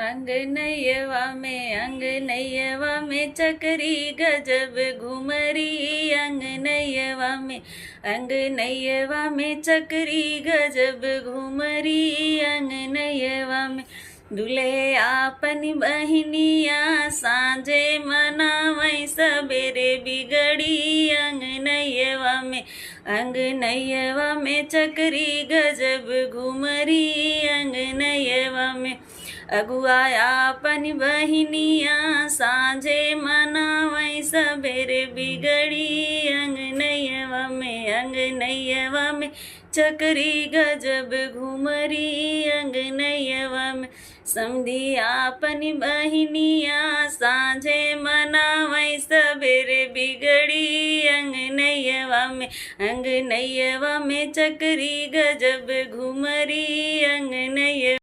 अंगनैयवा में चकरी गजब घुमरी। अंगनैयवा में चकरी गजब घुमरी। अंगनैयवा में दुल्हे आपनी बहनिया सांझे मनावै सबेरे बिगड़ी। अंगनैयवा में चकरी गजब घुमरी। अंगनैयवा में अगुआ आपनी बहनिया सांझे मनावै सबेरे बिगड़ी। अंगनैयवा में चकरी गजब घुमरी। अंगनैयवा में समधी आपनी बहनिया सांझे मनावै सबेरे बिगड़ी। अंगनैयवा में चकरी गजब घुमरी। अंगनैयवा